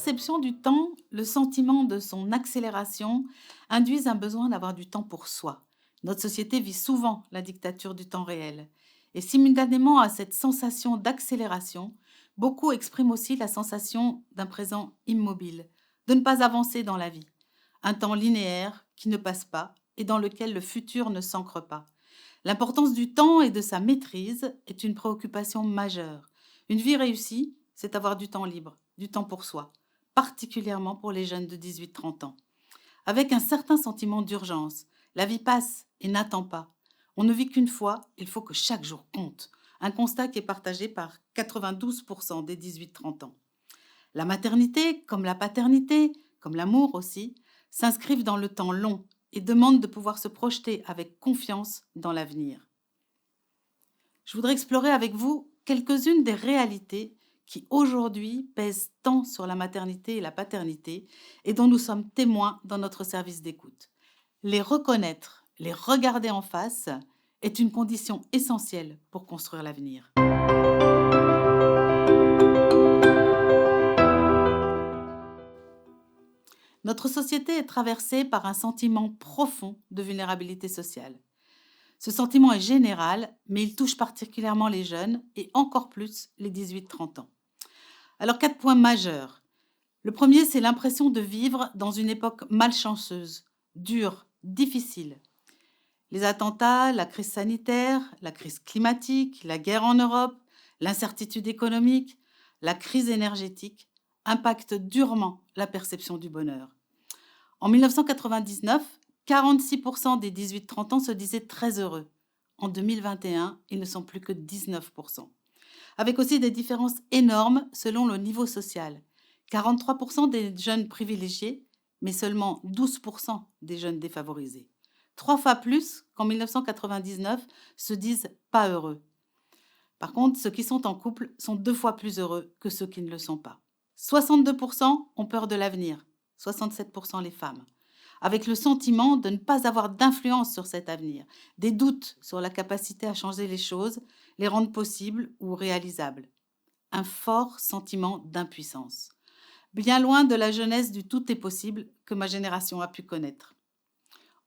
perception du temps, le sentiment de son accélération induisent un besoin d'avoir du temps pour soi. Notre société vit souvent la dictature du temps réel. Et simultanément à cette sensation d'accélération, beaucoup expriment aussi la sensation d'un présent immobile, de ne pas avancer dans la vie. Un temps linéaire qui ne passe pas et dans lequel le futur ne s'ancre pas. L'importance du temps et de sa maîtrise est une préoccupation majeure. Une vie réussie, c'est avoir du temps libre, du temps pour soi, particulièrement pour les jeunes de 18-30 ans. Avec un certain sentiment d'urgence, la vie passe et n'attend pas. On ne vit qu'une fois, il faut que chaque jour compte. Un constat qui est partagé par 92% des 18-30 ans. La maternité, comme la paternité, comme l'amour aussi, s'inscrivent dans le temps long et demandent de pouvoir se projeter avec confiance dans l'avenir. Je voudrais explorer avec vous quelques-unes des réalités qui aujourd'hui pèsent tant sur la maternité et la paternité et dont nous sommes témoins dans notre service d'écoute. Les reconnaître, les regarder en face est une condition essentielle pour construire l'avenir. Notre société est traversée par un sentiment profond de vulnérabilité sociale. Ce sentiment est général, mais il touche particulièrement les jeunes et encore plus les 18-30 ans. Alors, 4 points majeurs. Le premier, c'est l'impression de vivre dans une époque malchanceuse, dure, difficile. Les attentats, la crise sanitaire, la crise climatique, la guerre en Europe, l'incertitude économique, la crise énergétique impactent durement la perception du bonheur. En 1999, 46% des 18-30 ans se disaient très heureux. En 2021, ils ne sont plus que 19%. Avec aussi des différences énormes selon le niveau social. 43% des jeunes privilégiés, mais seulement 12% des jeunes défavorisés. 3 fois plus qu'en 1999 se disent pas heureux. Par contre, ceux qui sont en couple sont 2 fois plus heureux que ceux qui ne le sont pas. 62% ont peur de l'avenir, 67% les femmes, avec le sentiment de ne pas avoir d'influence sur cet avenir, des doutes sur la capacité à changer les choses, les rendre possibles ou réalisables. Un fort sentiment d'impuissance, bien loin de la jeunesse du tout est possible que ma génération a pu connaître.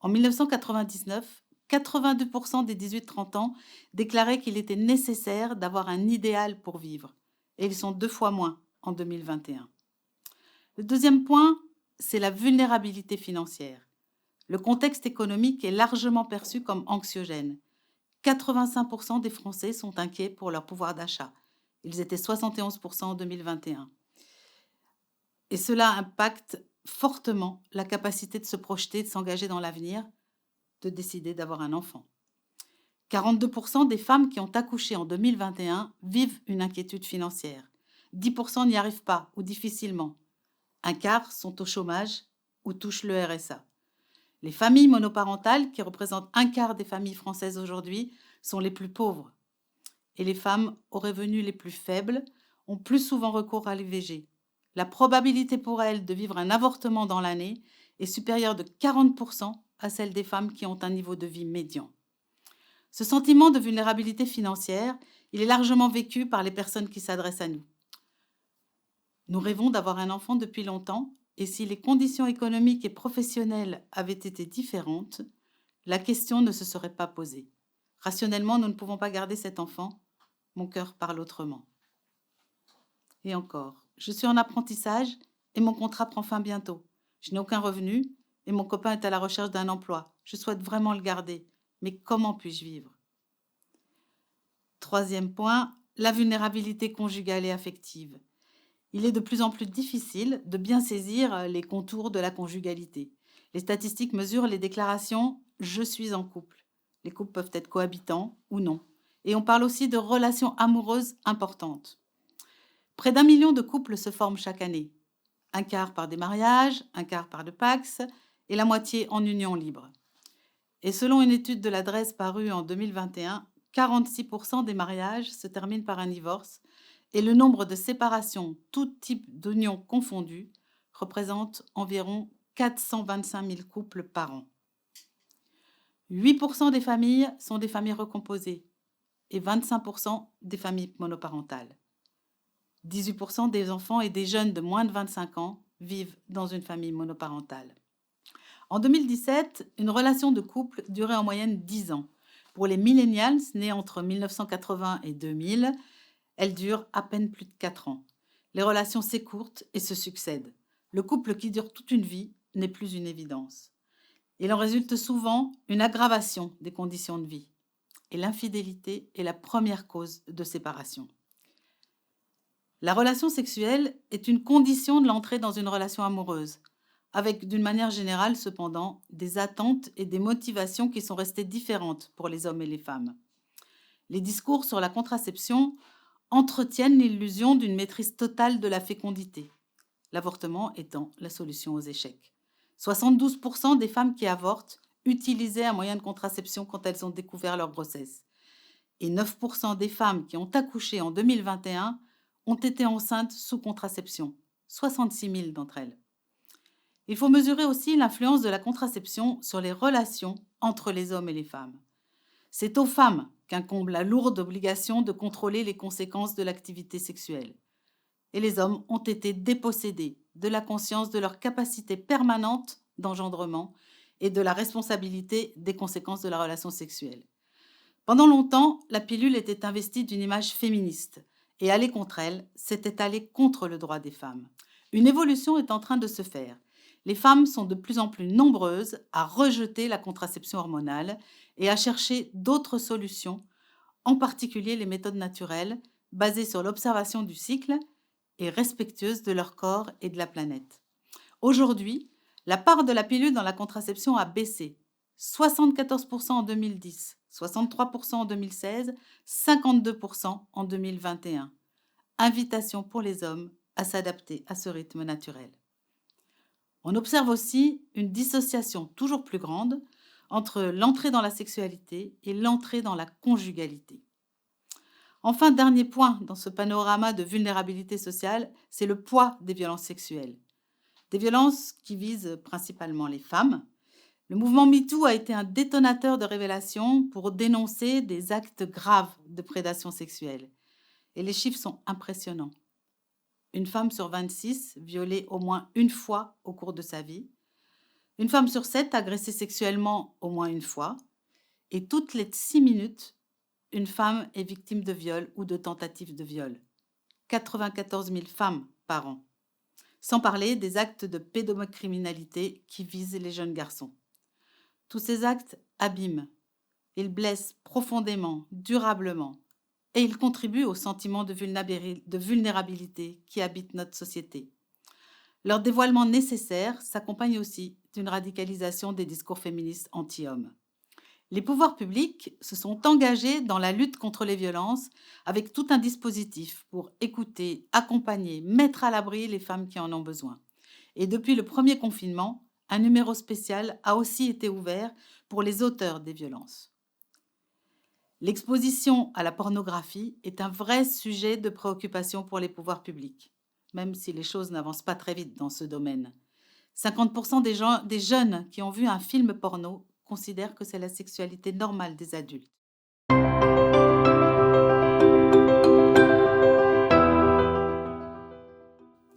En 1999, 82% des 18-30 ans déclaraient qu'il était nécessaire d'avoir un idéal pour vivre, et ils sont 2 fois moins en 2021. Le deuxième point, c'est la vulnérabilité financière. Le contexte économique est largement perçu comme anxiogène. 85% des Français sont inquiets pour leur pouvoir d'achat. Ils étaient 71% en 2021. Et cela impacte fortement la capacité de se projeter, de s'engager dans l'avenir, de décider d'avoir un enfant. 42% des femmes qui ont accouché en 2021 vivent une inquiétude financière. 10% n'y arrivent pas ou difficilement. Un quart sont au chômage ou touchent le RSA. Les familles monoparentales, qui représentent un quart des familles françaises aujourd'hui, sont les plus pauvres. Et les femmes aux revenus les plus faibles ont plus souvent recours à l'IVG. La probabilité pour elles de vivre un avortement dans l'année est supérieure de 40% à celle des femmes qui ont un niveau de vie médian. Ce sentiment de vulnérabilité financière, il est largement vécu par les personnes qui s'adressent à nous. Nous rêvons d'avoir un enfant depuis longtemps, et si les conditions économiques et professionnelles avaient été différentes, la question ne se serait pas posée. Rationnellement, nous ne pouvons pas garder cet enfant. Mon cœur parle autrement. Et encore, je suis en apprentissage et mon contrat prend fin bientôt. Je n'ai aucun revenu et mon copain est à la recherche d'un emploi. Je souhaite vraiment le garder, mais comment puis-je vivre? Troisième point, la vulnérabilité conjugale et affective. Il est de plus en plus difficile de bien saisir les contours de la conjugalité. Les statistiques mesurent les déclarations « je suis en couple ». Les couples peuvent être cohabitants ou non. Et on parle aussi de relations amoureuses importantes. Près d'1 million de couples se forment chaque année. Un quart par des mariages, un quart par de Pacs et la moitié en union libre. Et selon une étude de l'adresse parue en 2021, 46% des mariages se terminent par un divorce et le nombre de séparations, tout type d'union confondus, représente environ 425 000 couples par an. 8% des familles sont des familles recomposées et 25% des familles monoparentales. 18% des enfants et des jeunes de moins de 25 ans vivent dans une famille monoparentale. En 2017, une relation de couple durait en moyenne 10 ans. Pour les millennials nés entre 1980 et 2000, elle dure à peine plus de 4 ans. Les relations s'écourtent et se succèdent. Le couple qui dure toute une vie n'est plus une évidence. Il en résulte souvent une aggravation des conditions de vie. Et l'infidélité est la première cause de séparation. La relation sexuelle est une condition de l'entrée dans une relation amoureuse, avec d'une manière générale cependant des attentes et des motivations qui sont restées différentes pour les hommes et les femmes. Les discours sur la contraception entretiennent l'illusion d'une maîtrise totale de la fécondité, l'avortement étant la solution aux échecs. 72% des femmes qui avortent utilisaient un moyen de contraception quand elles ont découvert leur grossesse. Et 9% des femmes qui ont accouché en 2021 ont été enceintes sous contraception, 66 000 d'entre elles. Il faut mesurer aussi l'influence de la contraception sur les relations entre les hommes et les femmes. C'est aux femmes qu'incombe la lourde obligation de contrôler les conséquences de l'activité sexuelle. Et les hommes ont été dépossédés de la conscience de leur capacité permanente d'engendrement et de la responsabilité des conséquences de la relation sexuelle. Pendant longtemps, la pilule était investie d'une image féministe, et aller contre elle, c'était aller contre le droit des femmes. Une évolution est en train de se faire. Les femmes sont de plus en plus nombreuses à rejeter la contraception hormonale et à chercher d'autres solutions, en particulier les méthodes naturelles, basées sur l'observation du cycle et respectueuses de leur corps et de la planète. Aujourd'hui, la part de la pilule dans la contraception a baissé. 74% en 2010, 63% en 2016, 52% en 2021. Invitation pour les hommes à s'adapter à ce rythme naturel. On observe aussi une dissociation toujours plus grande entre l'entrée dans la sexualité et l'entrée dans la conjugalité. Enfin, dernier point dans ce panorama de vulnérabilité sociale, c'est le poids des violences sexuelles. Des violences qui visent principalement les femmes. Le mouvement MeToo a été un détonateur de révélation pour dénoncer des actes graves de prédation sexuelle. Et les chiffres sont impressionnants. Une femme sur 26 violée au moins une fois au cours de sa vie. Une femme sur 7 agressée sexuellement au moins une fois. Et toutes les 6 minutes, une femme est victime de viol ou de tentative de viol. 94 000 femmes par an. Sans parler des actes de pédocriminalité qui visent les jeunes garçons. Tous ces actes abîment. Ils blessent profondément, durablement, et ils contribuent au sentiment de vulnérabilité qui habite notre société. Leur dévoilement nécessaire s'accompagne aussi d'une radicalisation des discours féministes anti-hommes. Les pouvoirs publics se sont engagés dans la lutte contre les violences avec tout un dispositif pour écouter, accompagner, mettre à l'abri les femmes qui en ont besoin. Et depuis le premier confinement, un numéro spécial a aussi été ouvert pour les auteurs des violences. L'exposition à la pornographie est un vrai sujet de préoccupation pour les pouvoirs publics, même si les choses n'avancent pas très vite dans ce domaine. 50% des jeunes qui ont vu un film porno considèrent que c'est la sexualité normale des adultes.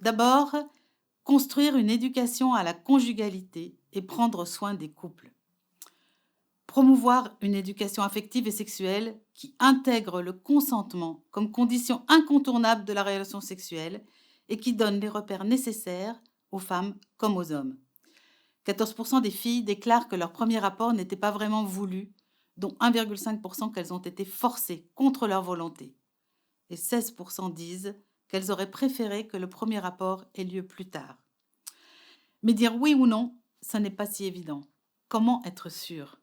D'abord, construire une éducation à la conjugalité et prendre soin des couples. Promouvoir une éducation affective et sexuelle qui intègre le consentement comme condition incontournable de la relation sexuelle et qui donne les repères nécessaires aux femmes comme aux hommes. 14% des filles déclarent que leur premier rapport n'était pas vraiment voulu, dont 1,5% qu'elles ont été forcées contre leur volonté. Et 16% disent qu'elles auraient préféré que le premier rapport ait lieu plus tard. Mais dire oui ou non, ça n'est pas si évident. Comment être sûr ?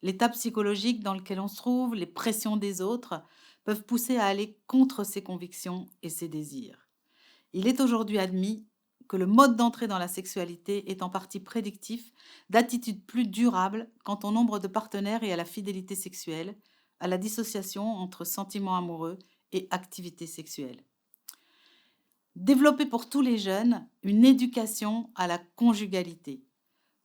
L'état psychologique dans lequel on se trouve, les pressions des autres, peuvent pousser à aller contre ses convictions et ses désirs. Il est aujourd'hui admis que le mode d'entrée dans la sexualité est en partie prédictif d'attitudes plus durables quant au nombre de partenaires et à la fidélité sexuelle, à la dissociation entre sentiments amoureux et activité sexuelle. Développer pour tous les jeunes une éducation à la conjugalité.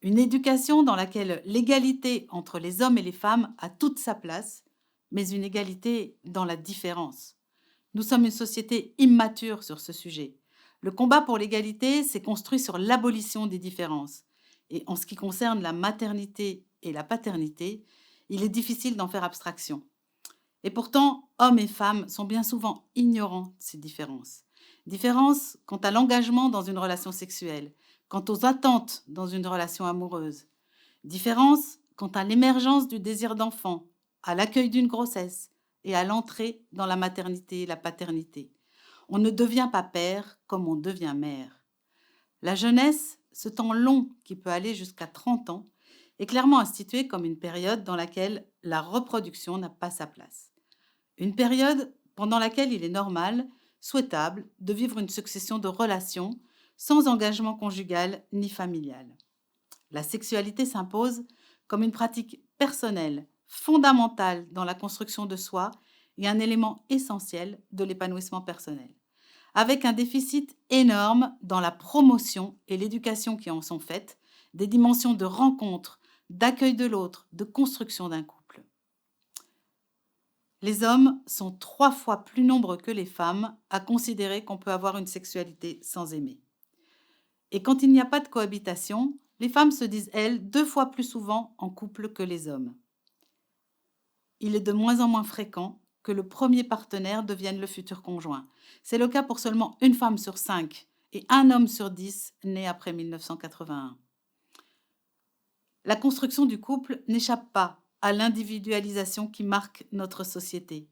Une éducation dans laquelle l'égalité entre les hommes et les femmes a toute sa place, mais une égalité dans la différence. Nous sommes une société immature sur ce sujet. Le combat pour l'égalité s'est construit sur l'abolition des différences. Et en ce qui concerne la maternité et la paternité, il est difficile d'en faire abstraction. Et pourtant, hommes et femmes sont bien souvent ignorants de ces différences. Différences quant à l'engagement dans une relation sexuelle, quant aux attentes dans une relation amoureuse. Différences quant à l'émergence du désir d'enfant, à l'accueil d'une grossesse et à l'entrée dans la maternité et la paternité. On ne devient pas père comme on devient mère. La jeunesse, ce temps long qui peut aller jusqu'à 30 ans, est clairement institué comme une période dans laquelle la reproduction n'a pas sa place. Une période pendant laquelle il est normal, souhaitable, de vivre une succession de relations sans engagement conjugal ni familial. La sexualité s'impose comme une pratique personnelle, fondamentale dans la construction de soi et un élément essentiel de l'épanouissement personnel, avec un déficit énorme dans la promotion et l'éducation qui en sont faites, des dimensions de rencontre, d'accueil de l'autre, de construction d'un couple. Les hommes sont 3 fois plus nombreux que les femmes à considérer qu'on peut avoir une sexualité sans aimer. Et quand il n'y a pas de cohabitation, les femmes se disent, elles, 2 fois plus souvent en couple que les hommes. Il est de moins en moins fréquent que le premier partenaire devienne le futur conjoint. C'est le cas pour seulement une femme sur 5 et un homme sur 10 né après 1981. La construction du couple n'échappe pas à l'individualisation qui marque notre société.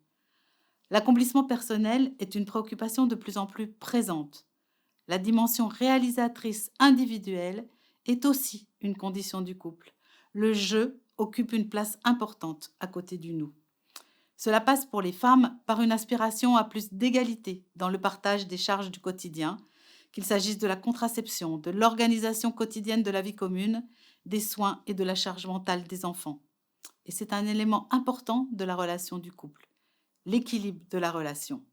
L'accomplissement personnel est une préoccupation de plus en plus présente. La dimension réalisatrice individuelle est aussi une condition du couple. Le je occupe une place importante à côté du nous. Cela passe pour les femmes par une aspiration à plus d'égalité dans le partage des charges du quotidien, qu'il s'agisse de la contraception, de l'organisation quotidienne de la vie commune, des soins et de la charge mentale des enfants. Et c'est un élément important de la relation du couple, l'équilibre de la relation.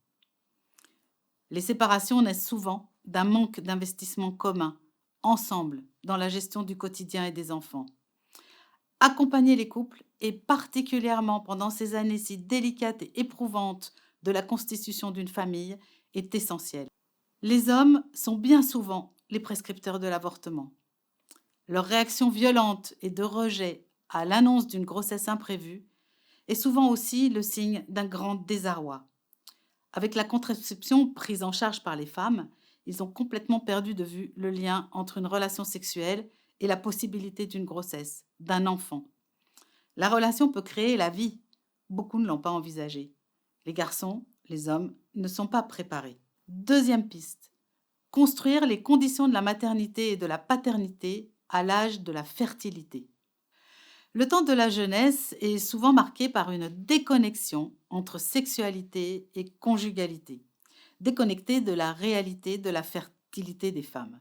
Les séparations naissent souvent d'un manque d'investissement commun, ensemble, dans la gestion du quotidien et des enfants. Accompagner les couples, et particulièrement pendant ces années si délicates et éprouvantes de la constitution d'une famille, est essentiel. Les hommes sont bien souvent les prescripteurs de l'avortement. Leur réaction violente et de rejet à l'annonce d'une grossesse imprévue est souvent aussi le signe d'un grand désarroi. Avec la contraception prise en charge par les femmes, ils ont complètement perdu de vue le lien entre une relation sexuelle et la possibilité d'une grossesse, d'un enfant. La relation peut créer la vie. Beaucoup ne l'ont pas envisagé. Les garçons, les hommes, ne sont pas préparés. Deuxième piste. Construire les conditions de la maternité et de la paternité à l'âge de la fertilité. Le temps de la jeunesse est souvent marqué par une déconnexion entre sexualité et conjugalité, déconnectée de la réalité de la fertilité des femmes.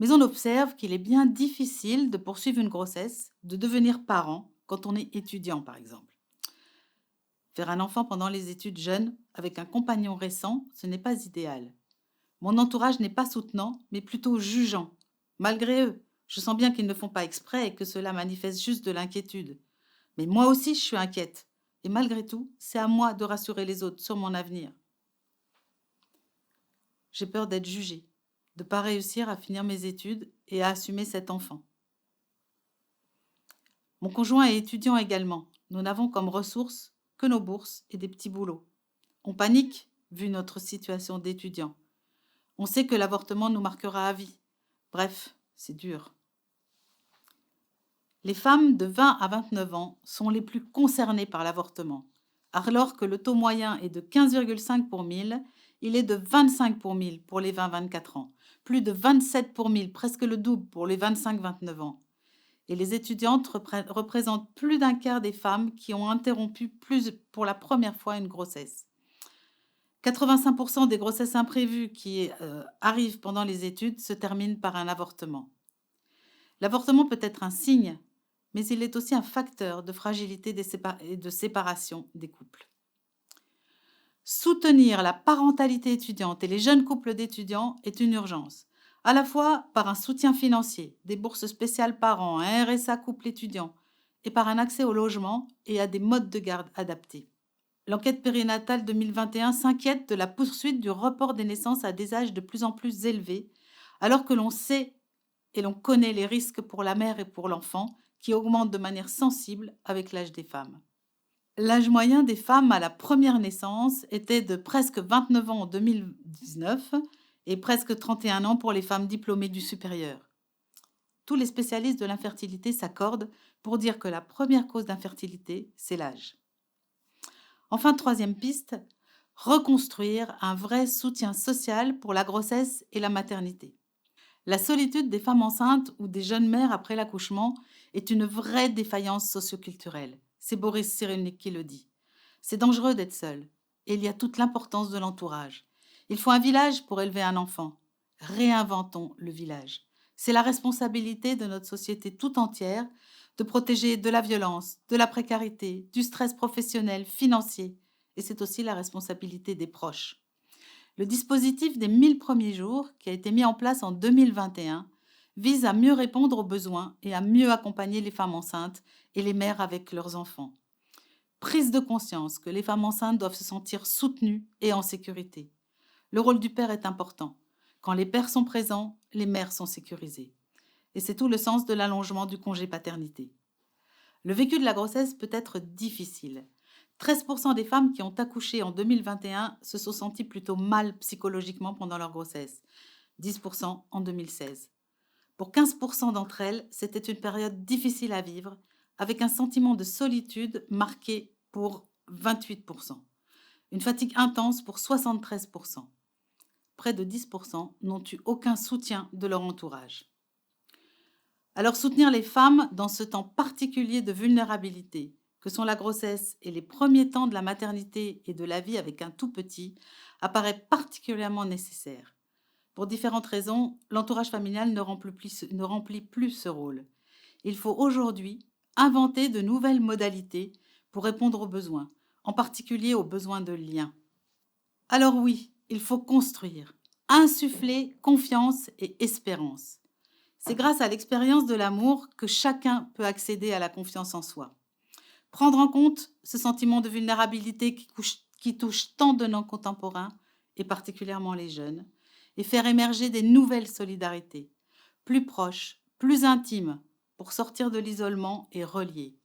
Mais on observe qu'il est bien difficile de poursuivre une grossesse, de devenir parent quand on est étudiant par exemple. Faire un enfant pendant les études jeunes avec un compagnon récent, ce n'est pas idéal. Mon entourage n'est pas soutenant, mais plutôt jugeant. Malgré eux, je sens bien qu'ils ne font pas exprès et que cela manifeste juste de l'inquiétude. Mais moi aussi, je suis inquiète. Et malgré tout, c'est à moi de rassurer les autres sur mon avenir. J'ai peur d'être jugée, de ne pas réussir à finir mes études et à assumer cet enfant. Mon conjoint est étudiant également. Nous n'avons comme ressources que nos bourses et des petits boulots. On panique, vu notre situation d'étudiant. On sait que l'avortement nous marquera à vie. Bref, c'est dur. Les femmes de 20 à 29 ans sont les plus concernées par l'avortement. Alors que le taux moyen est de 15,5 pour 1000, il est de 25 pour 1000 pour les 20-24 ans, plus de 27 pour 1000, presque le double pour les 25-29 ans. Et les étudiantes représentent plus d'un quart des femmes qui ont interrompu pour la première fois une grossesse. 85% des grossesses imprévues qui arrivent pendant les études se terminent par un avortement. L'avortement peut être un signe, mais il est aussi un facteur de fragilité et de séparation des couples. Soutenir la parentalité étudiante et les jeunes couples d'étudiants est une urgence, à la fois par un soutien financier, des bourses spéciales parents, un RSA couple étudiant, et par un accès au logement et à des modes de garde adaptés. L'enquête périnatale 2021 s'inquiète de la poursuite du report des naissances à des âges de plus en plus élevés, alors que l'on sait et l'on connaît les risques pour la mère et pour l'enfant qui augmentent de manière sensible avec l'âge des femmes. L'âge moyen des femmes à la première naissance était de presque 29 ans en 2019 et presque 31 ans pour les femmes diplômées du supérieur. Tous les spécialistes de l'infertilité s'accordent pour dire que la première cause d'infertilité, c'est l'âge. Enfin, troisième piste, reconstruire un vrai soutien social pour la grossesse et la maternité. La solitude des femmes enceintes ou des jeunes mères après l'accouchement est une vraie défaillance socioculturelle. C'est Boris Cyrulnik qui le dit. C'est dangereux d'être seul. Et il y a toute l'importance de l'entourage. Il faut un village pour élever un enfant. Réinventons le village. C'est la responsabilité de notre société tout entière de protéger de la violence, de la précarité, du stress professionnel, financier. Et c'est aussi la responsabilité des proches. Le dispositif des 1000 premiers jours, qui a été mis en place en 2021, vise à mieux répondre aux besoins et à mieux accompagner les femmes enceintes et les mères avec leurs enfants. Prise de conscience que les femmes enceintes doivent se sentir soutenues et en sécurité. Le rôle du père est important. Quand les pères sont présents, les mères sont sécurisées. Et c'est tout le sens de l'allongement du congé paternité. Le vécu de la grossesse peut être difficile. 13% des femmes qui ont accouché en 2021 se sont senties plutôt mal psychologiquement pendant leur grossesse, 10% en 2016. Pour 15% d'entre elles, c'était une période difficile à vivre, avec un sentiment de solitude marqué pour 28%, une fatigue intense pour 73%. Près de 10% n'ont eu aucun soutien de leur entourage. Alors soutenir les femmes dans ce temps particulier de vulnérabilité, que sont la grossesse et les premiers temps de la maternité et de la vie avec un tout petit, apparaît particulièrement nécessaire. Pour différentes raisons, l'entourage familial ne remplit plus ce rôle. Il faut aujourd'hui inventer de nouvelles modalités pour répondre aux besoins, en particulier aux besoins de lien. Alors oui, il faut construire, insuffler confiance et espérance. C'est grâce à l'expérience de l'amour que chacun peut accéder à la confiance en soi. Prendre en compte ce sentiment de vulnérabilité qui touche tant de nos contemporains, et particulièrement les jeunes, et faire émerger des nouvelles solidarités, plus proches, plus intimes, pour sortir de l'isolement et relier.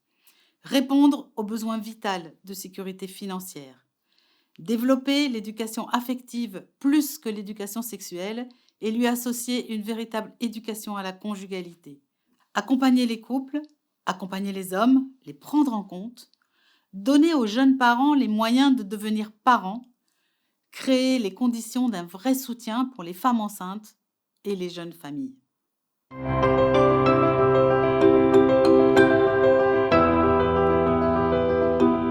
Répondre aux besoins vitaux de sécurité financière. Développer l'éducation affective plus que l'éducation sexuelle et lui associer une véritable éducation à la conjugalité. Accompagner les couples, accompagner les hommes, les prendre en compte, donner aux jeunes parents les moyens de devenir parents, créer les conditions d'un vrai soutien pour les femmes enceintes et les jeunes familles.